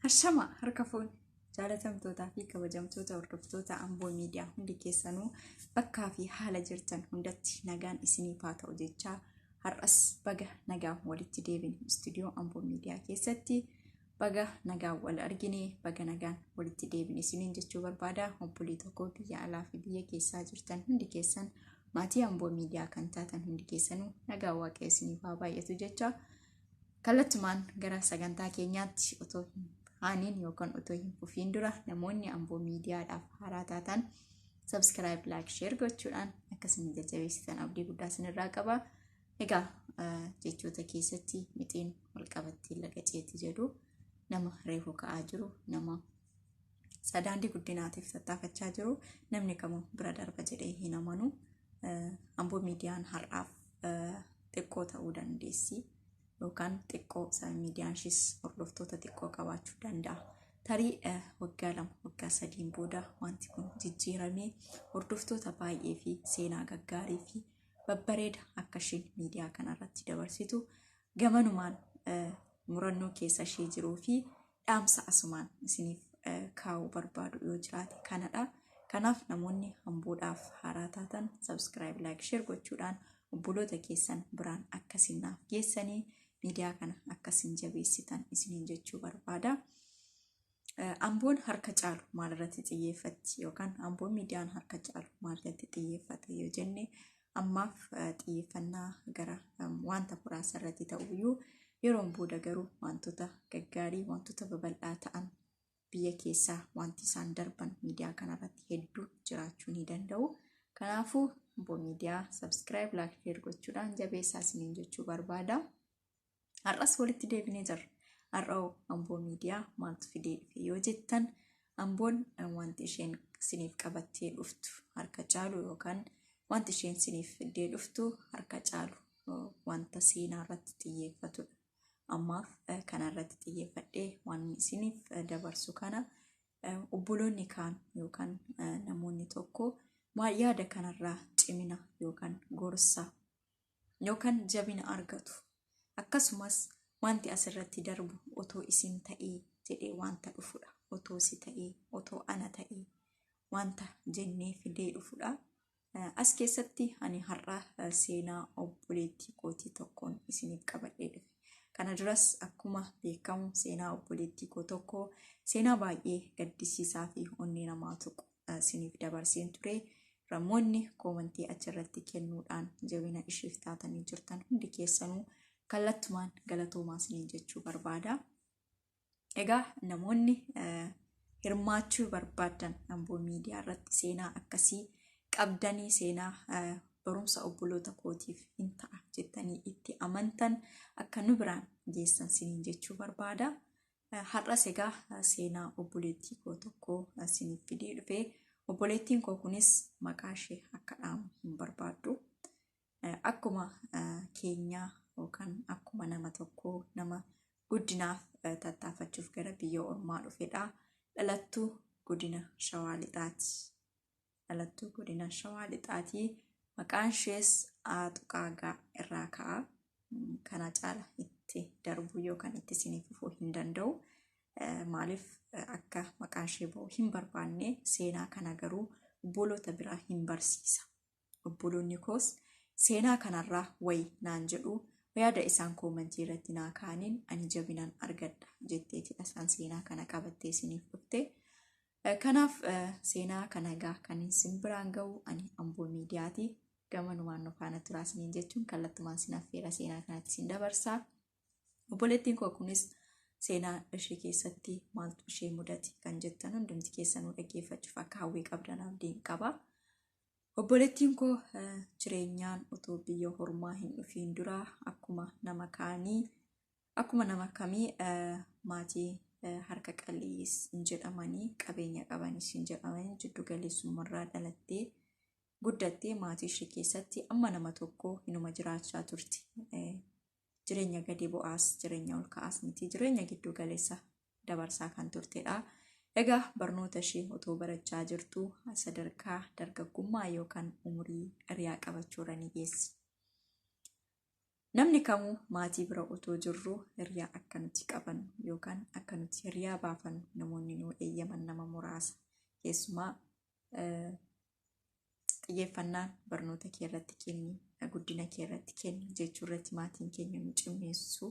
Hashama harka fuun jaalatamtootaa fi kabajamtoota hordoftoota Amboo Miidiyaa hundi keessanuu bakkaa fi haala jirtan hundatti nagaan isiniif haa ta'u jechaa har'as baga nagaan walitti deebine istuudiyoo Amboo Miidiyaa keessatti baga nagaan wal argine baga nagaan walitti deebine isiniin jechuu barbaada. Obbolii tokko biyya alaa fi biyya keessaa jirtan hundi keessan maatii Amboo Miidiyaa kan taatan hundi keessanuu nagaan waaqayyo isiniif haa baay'atu jechaa kallattumaan gara sagantaa keenyaatti otoo Anin yookaan otoo hin fufiin dura namoonni Amboo Miidiyaadhaaf haaraa taatan subscribe, like, share gochuudhaan akkasuma jajjabeessitan abdii guddaa isinirraa qaba. Egaa jechoota keessatti mixeen wal qabattee laga ceeti jedhu nama reefu ka'aa jiru, nama sadaandii guddinaatiif tattaafachaa jiru, namni kamuu bira darba jedhee hin amanu. Amboo Miidiyaan har'aaf xiqqoo ta'uu dandeessi. Yookaan xiqqoo sababa miidiyaan shis hordoftoota xiqqoo qabaachuu danda'a. Tarii waggaa 2 waggaa 3 booda wanti kun jijjiiramee hordoftoota baay'ee fi seenaa gaggaarii fi babbareeda akka isheen miidiyaa kanarratti dabarsitu gamanumaan murannoo keessa ishee jiruu fi dhaamsa asumaan isiniif kaa'uu barbaadu yoo jiraate kanadha. Kanaaf namoonni Amboodhaaf haaraa taatan subscribe, like, share gochuudhaan obboloota keessan biraan akkasinaaf geessanii miidiyaa kana akkasin jabeessitan isiniin jechuu barbaada. Amboon harka caalu maalirratti xiyyeeffatti yookaan Amboon miidiyaan harka caalu maalirratti xiyyeeffata yoo jenne ammaaf xiyyeeffannaa gara wanta muraasa irratti ta'uyyuu yeroon booda garuu wantoota gaggaarii wantoota babal'aa ta'an biyya keessaa wanti isaan darban miidiyaa kanarratti hedduu jiraachuu ni danda'u. Kanaafuu Amboo Miidiyaa subscribe, like, share gochuudhaan jabeessaa isiniin jechuu barbaada. Har'as walitti deebinee jirra. Har'a Amboo Miidiyaa maaltu fidee dhufe yoo jettan Amboon wanti isheen isiniif qabattee dhuftu harka caalu yookaan wanti isheen isiniif fidee dhuftu harka caalu wanta seenaa irratti xiyyeeffatudha. Ammaaf kanarratti xiyyeeffadhee waan isiniif dabarsu kana obboloonni kaan yookaan namoonni tokko yaada kanarraa cimina yookaan gorsa yookaan jabina argatu. Akkasumas wanti asirratti darbu otoo isin ta'ee jedhee wanta dhufudha. Otoo si ta'ee, otoo ana ta'ee wanta jennee fidee dhufudha. As keessatti ani har'a seenaa obboleettii kootii tokkoon isiniif qabadhee dhufe. Kana duras akkuma beekamu seenaa obboleettii koo tokko seenaa baay'ee gaddisiisaa fi onnee namaa tuqu isiniif dabarseen ture. Namoonni koomentii achirratti kennuudhaan jabina isheef taatanii jirtan hundi keessanuu kallattumaan galatoomaa isiniin jechuu barbaada. Egaa namoonni hirmaachuu barbaadan Amboo Miidiyaa irratti seenaa akkasii qabdanii seenaa barumsa obboloota kootiif hin ta'a jettanii itti amantan akka nu biraan geessan isiniin jechuu barbaada. Har'as egaa seenaa obboleettii koo tokko isiniif fidee dhufe. Obboleettiin koo kunis maqaa ishee akka dhaamu hin barbaaddu. Akkuma keenyaa yookaan akkuma nama tokko nama guddinaaf tattaafachuuf gara biyya ormaa dhufedha. Dhalattuu godina Shawaa Lixaati. Dhalattuu godina Shawaa Lixaati. Maqaan ishees Aaxuqaagaa irraa ka'a. Kana caala itti darbu yookaan itti isiniif fufuu hin danda'u. Maaliif akka maqaan ishee ba'u hin barbaanne seenaa kana garuu obboloota biraa hin barsiisa. Obboloonni koos seenaa kanarraa wayi naan jedhu yaada isaan koomentii irratti naa kaaniin ani jabinaan argadha jetteetidha isaan seenaa kana qabattee isiniif dhufte. Kanaaf seenaa kana egaa kan isin biraan ga'u ani Amboo Miidiyaati. Gamanumaan nu faana turaa isiniin jechuun kallattumaan isin affeera seenaa kanatti isin dabarsaa. Obboleettiin koo kunis seenaa ishee keessatti maaltu ishee mudate kan jettan hundumti keessanuu dhaggeeffachuuf akka hawwii qabdan abdiin qaba. Obboleettiin koo jireenyaan otoo biyya ormaa hin dhufiin dura akkuma nama kaanii akkuma nama kamii maatii harka qalleeyyiis hin jedhamanii qabeenya qabanis hin jedhamanii jiddu galeessummaarraa dhalattee guddattee maatii ishee keessatti amma nama tokko hinuma jiraachaa turti. Jireenya gadi bu'aas jireenya ol ka'aas miti jireenya giddu galeessa dabarsaa kan turtedha. Egaa barnoota ishee otoo barachaa jirtu sadarkaa dargaggummaa yookaan umurii dheeraa qabachuurra ni geessi. namni kamuu maatii bira otoo jirru hiriyaa akka nuti qaban yookaan akka nuti hiriyaa baafan namoonni nu eeyyaman nama muraasa. Keessumaa xiyyeeffannaan barnoota kee irratti kenni, guddina kee irratti kenni jechuu irratti maatiin keenya nu cimmeessu,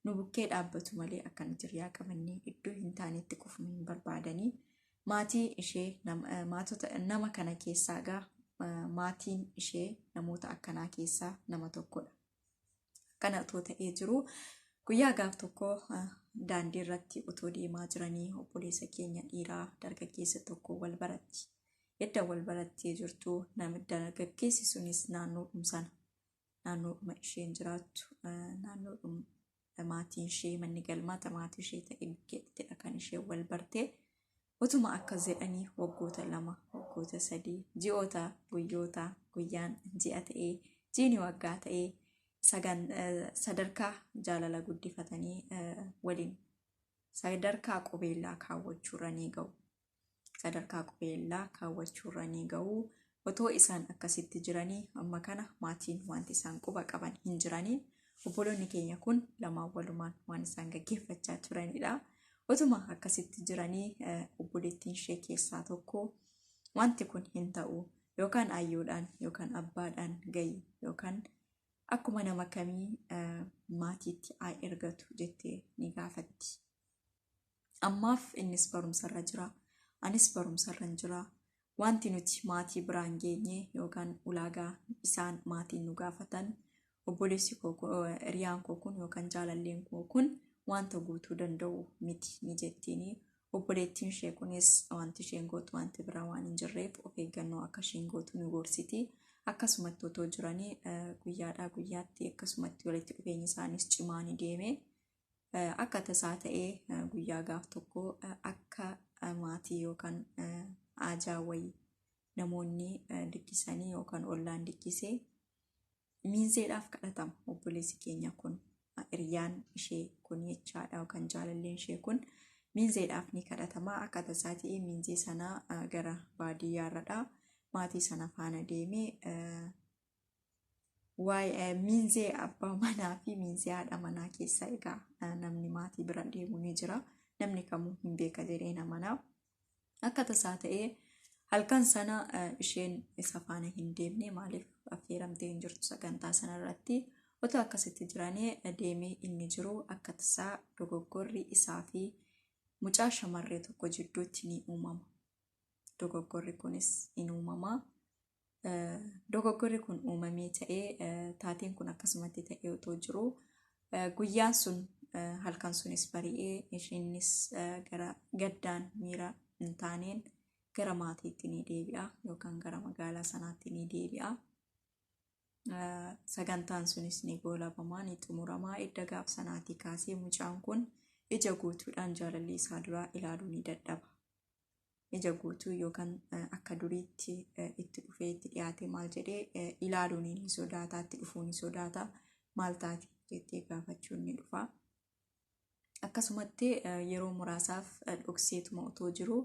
nu bukkee dhaabbatu malee akka nuti hiriyaa qabannee iddoo hin taanetti kufnu hin barbaadanii. Maatii ishee nama kana keessaa gaa maatiin ishee namoota akkanaa keessaa nama tokkodha. Kana otoo ta'ee jiru guyyaa gaaf tokko daandii irratti otoo deemaa jiranii obboleessa keenya dhiiraa dargaggeessa tokko wal baratti. Edda wal barattee jirtu dargaggeessi sunis naannoodhuma isheen jiraattu naannoodhuma maatiin ishee manni galmaata maatii ishee ta'e bukkeettidha kan ishee wal bartee. Utuma akkas jedhanii waggoota 2 waggoota 3 ji'oota guyyoota guyyaan ji'a ta'ee jiini waggaa ta'ee sadarkaa jaalala guddifatanii waliin sadarkaa qubeellaa kaawwachuurra ni ga'u. Sadarkaa qubeellaa kaawwachuurra ni ga'u. Otoo isaan akkasitti jiranii amma kana maatiin wanti isaan quba qaban hin jiranii. Obboloonni keenya kun lamaan walumaan waan isaan gaggeeffachaa turanidha. Otuma akkasitti jiranii obboleettiin ishee keessaa tokko wanti kun hin ta'u yookaan ayyoodhaan yookaan abbaadhaan gahi yookaan akkuma nama kamii maatiitti haa ergatu jettee ni gaafatti. Ammaaf innis barumsarra jira. Anis barumsarra jira. Wanti nuti maatii biraan geenye yookaan ulaagaa isaan maatiin nu gaafatan obboleessi koo hiriyaan koo kun yookaan jaalalleen koo kun wanta guutuu danda'u miti ni jettiini. Obboleettiin ishee kunis wanti isheen gootu wanti biraa waan hin jirreef of eeggannoo akka isheen gootu ni gorsiti. Akkasumatti otoo jiranii guyyaadhaa guyyaatti akkasumatti walitti dhufeenyi isaanis cimaa ni deeme. Akka tasaa ta'ee guyyaa gaaf tokko akka maatii yookaan aajaa wayii namoonni dikkisanii yookaan ollaan dikkisee miinzeedhaaf kadhatama. Obboleessi keenya kun hiriyaan ishee kun jechaadha yookaan jaalalleen ishee kun miinzeedhaaf ni kadhatama. Akka tasaa ta'ee miinzee sana gara baadiyyaarradha. Maatii sana faana deemee miinzee abbaa manaa fi miinzee haadha manaa keessaa egaa namni maatii bira deemu ni jira. Namni kamuu hin beeka jedhee namanaa. Akka tasaa ta'ee halkan sana isheen isa faana hin deemne maaliif affeeramtee hin jirtu sagantaa sanarratti. Otoo akkasitti jiranii deemee inni jiru akka tasaa dogoggorri isaa fi mucaa shamarree tokko jidduutti ni uumama. Dogoggorri kunis in uumama. Dogoggorri kun uumamee ta'ee taateen kun akkasumatti ta'ee otoo jiru guyyaan sun halkan sunis bari'ee isheenis gara gaddaan miira hin taaneen gara maatiitti ni deebi'a yookaan gara magaalaa sanaatti ni deebi'a. Sagantaan sunis ni goolabamaa ni xumuramaa. Edda gaaf sanaatii kaasee mucaan kun ija guutuudhaan jaalallee isaa duraa ilaaluu ni dadhaba. Ija guutuu yookaan akka duriitti itti dhufee itti dhiyaate maal jedhee ilaaluun ni sodaata, itti dhufuun ni sodaata, maal taati jettee gaafachuun ni dhufa. Akkasumatti yeroo muraasaaf dhokseetuma otoo jiru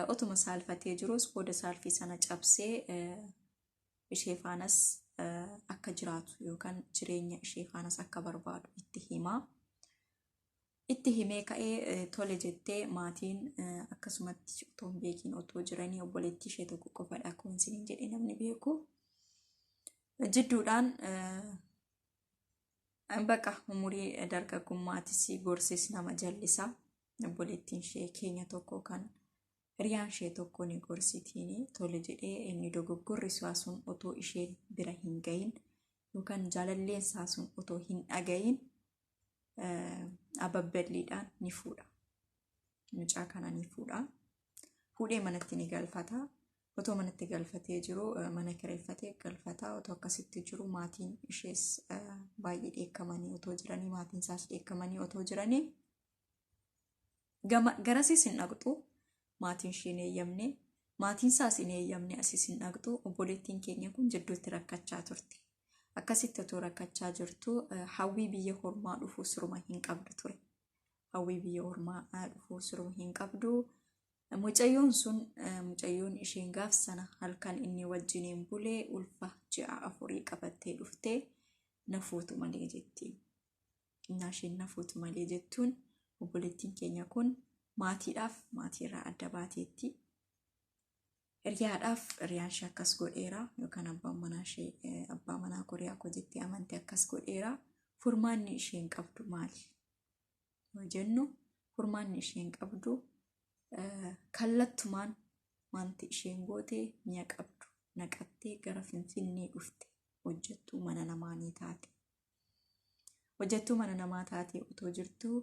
otuma saalfatee jirus booda saalfii sana cabsee ishee faanas akka jiraatu yookaan jireenya ishee faanas akka barbaadu itti hima. Itti himee ka'ee tole jettee maatiin akkasumatti otoo hin beekiin otoo jiranii obboleettii ishee tokko qofadha kun isiniin jedhee namni beeku. Jidduudhaan baqa umurii dargaggummaattis gorsis nama jallisa. Obboleettiin ishee keenya tokko kan hiriyaan ishee tokko ni gorsitiini tole jedhee inni dogoggorri isaa sun otoo isheen bira hin gahin yookaan jaalalleen isaa sun otoo hin dhagahin ababbaliidhaan ni fuudha. Mucaa kana ni fuudha. Fuudhee manatti ni galfata. Otoo manatti galfatee jiru mana kireeffatee galfata. Otoo akkasitti jiru maatiin ishees baay'ee dheekkamanii otoo jiranii maatiin isaas dheekkamanii otoo jiranii garasis hin dhaqxu. Maatiin ishee hin eeyyamne. Maatiin isaas hin eeyyamne asis hin dhaqxu. Obboleettiin keenya kun jidduutti rakkachaa turte. Akkasitti otoo rakkachaa jirtu hawwii biyya ormaa dhufuu suruma hin qabdu ture. Hawwii biyya ormaa dhufuu suruma hin qabdu. Mucayyoon sun mucayyoon isheen gaaf sana halkan inni wajjiniin bulee ulfa ji'a 4 qabattee dhufte. nafuutu malee jettiin. Innaa isheen nafuutu malee jettuun obboleettiin keenya kun maatiidhaaf maatiirraa adda baateetti. Hiriyaadhaaf hiriyaan ishee akkas godheera yookaan abbaa manaa koriyaa koo jettee amante akkas godheera. Furmaanni isheen qabdu maali? Yoo jennu furmaanni isheen qabdu kallattumaan wanti isheen goote mi'a qabdu naqattee gara Finfinnee dhufte hojjettuu mana namaa ni taate. Hojjettuu mana namaa taate utoo jirtuu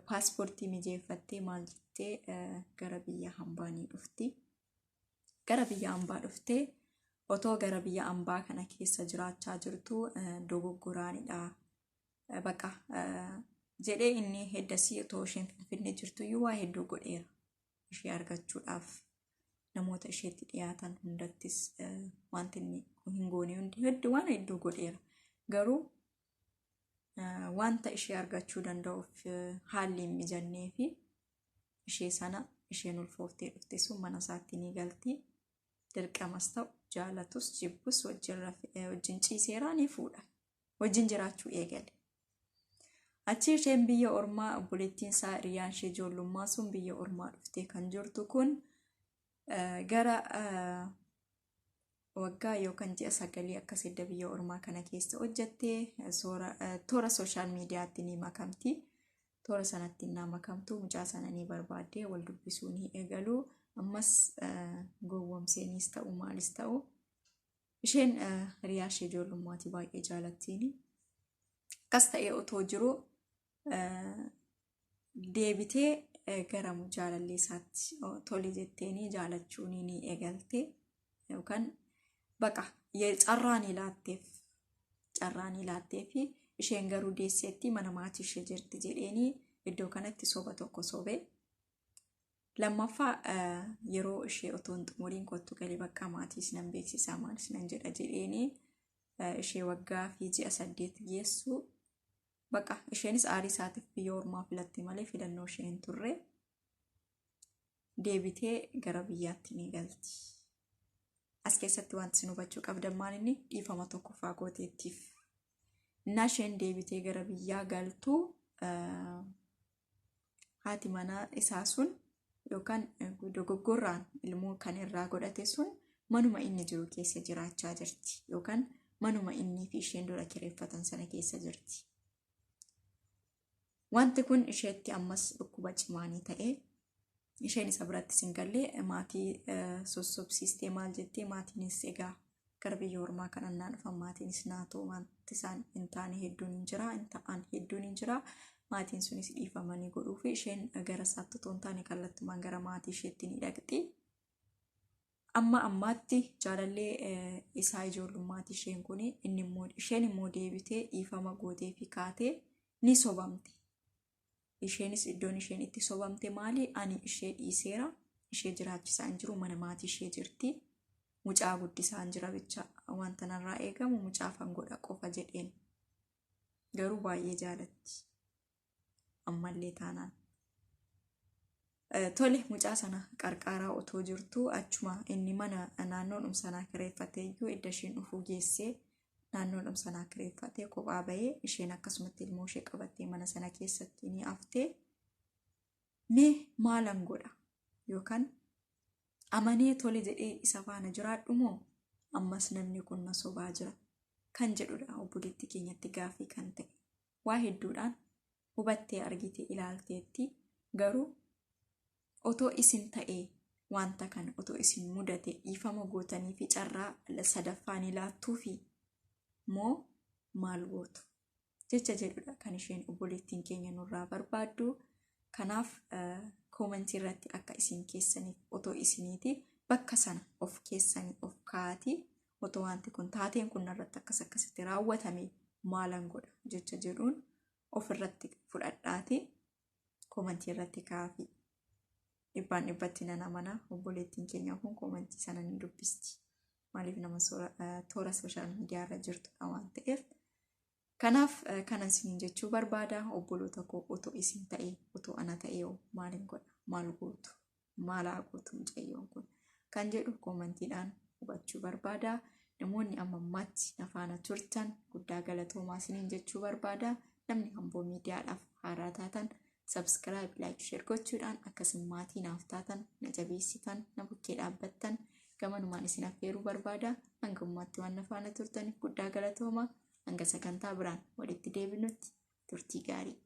paaspoortii mijeeffattee maal jettee gara biyya hambaa ni dhufti. Gara biyya hambaa dhuftee otoo gara biyya hambaa kana keessa jiraachaa jirtu dogoggoraanidha. Baqa jedhee inni heddasii otoo isheen Finfinnee jirtu iyyuu waa hedduu godheera. Ishee argachuudhaaf namoota isheetti dhiyaatan hundattis wanti inni hin goone hundi hedduu waan hedduu godheera. Garuu wanta ishee argachuu danda'uuf haalli hin mijannee fi isheen ulfooftee dhufte sun mana isaatti ni galti. Dirqamas ta'u jaalatus jibbus wajjin ciiseeraa ni fuudha. Wajjin jiraachuu eegale. Achi isheen biyya ormaa obboleettiin isaa hiriyaan ishee ijoollummaa sun biyya ormaa dhuftee kan jirtu kun gara waggaa yookaan ji'a 9 akkas edda biyya ormaa kana keessa hojjettee toora sooshaal miidiyaatti ni makamti. Toora sanatti ni makamtu mucaa sana ni barbaaddee wal dubbisuu ni eegalu. Ammas gowwomseenis ta'u maalis ta'u isheen hiriyaa ishee ijoollummaatti baay'ee jaalattiini. Akkas ta'ee otoo jiru deebitee gara jaalallee isaatti tole jetteeni jaalachuun ni eegalte yookaan baqa carraan ilaattee fi isheen garuu deesseetti mana maatii ishee jirti jedheeni iddoo kanatti soba tokko sobee. Lammaffaa yeroo ishee otoo hin xumuriin kottu galii bakka maatiis nan beeksisaa maalis nan jedha jedheeni ishee waggaa fi ji'a 8 geessu. Baqa isheenis aarii isaatiif biyya ormaa filatte malee filannoo ishee hin turre. Deebitee gara biyyaatti ni galti. As keessatti wanti isin hubachuu qabdan maal inni dhiifama tokkoffaa gooteettiif. Innaa isheen deebitee gara biyyaa galtu haati manaa isaa sun yookaan dogoggorraan ilmoo kan irraa godhate sun manuma inni jiru keessa jiraachaa jirti yookaan manuma innii fi isheen dura kireeffatan sana keessa jirti. Wanti kun isheetti ammas dhukkuba cimaanii ta'ee isheen isa biratti singallee maatii sossobsiistee maal jettee maatiinis egaa gara biyya ormaa kanannaa dhufan maatiinis naatoo wanti isaan hin taane hedduun hin jira hin ta'an hedduun hin jira. Maatiin sunis dhiifamanii godhuu fi isheen gara isaatti otoo hin taane kallattumaan gara maatii isheetti ni dhaqxi. Amma ammaatti jaalallee isaa ijoollummaati isheen kun isheen immoo deebitee dhiifama gootee fi kaatee ni sobamte. Isheenis iddoon isheen itti sobamte maali? Ani ishee dhiiseera. Ishee jiraachisaa hin jiru mana maatii ishee jirti. Mucaa guddisaa hin jira bicha wanta narraa eegamu mucaafan godha qofa jedheen. Garuu baay'ee jaalatti. Ammallee taanaan. Tole mucaa sana qarqaaraa otoo jirtu achuma inni mana naannoodhum sanaa kireeffatee iyyuu edda isheen dhufuu geessee naannoodhum sanaa kireeffatee kophaa bahee isheen akkasumatti ilmoo ishee qabattee mana sana keessatti ni haftee mee maalan godha yookaan amanee tole jedhee isa faana jiraadhu moo ammas namni kun na sobaa jira kan jedhudha obboleettii keenyatti gaaffii kan ta'e. Waa hedduudhaan hubattee argitee ilaalteetti garuu otoo isin ta'ee wanta kana otoo isin mudate dhiifama gootanii fi carraa sadaffaan ilaattuu fi moo maal gootu jecha jedhudha kan isheen obboleettiin keenya nurraa barbaaddu. Kanaaf koomentii irratti akka isin keessaniif otoo isiniiti bakka sana of keessanii of kaa'atii otoo wanti kun taateen kun irratti akkasitti raawwatame maalan godha jecha jedhuun of irratti fudhadhaati koomentii irratti kaa'afi. Dhibbatti nan amana obboleettiin keenya kun koomentii sana ni dubbisti. Maaliif nama toora sooshaal miidiyaa irra jirtudha waan ta'eef. Kanaaf kanan isiniin jechuu barbaada obboloota koo otoo isin ta'ee otoo ana ta'ee maalin godha maal gootu maalaa gootu mucayyoon kun kan jedhu koomentiidhaan hubachuu barbaada. namoonni ammammaatti na faana turtan guddaa galatoomaa isiniin jechuu barbaada. Namni Amboo Miidiyaadhaaf haaraa taatan subscribe, like, share gochuudhaan akkasuma maatii naaf taatan na jabeessitan na bukkee dhaabbattan gamanumaan isin affeeruu barbaada. Hanga ammaatti waan na faana turtaniif guddaa galatoomaa. Hanga sagantaa biraan walitti deebinutti turtii gaarii.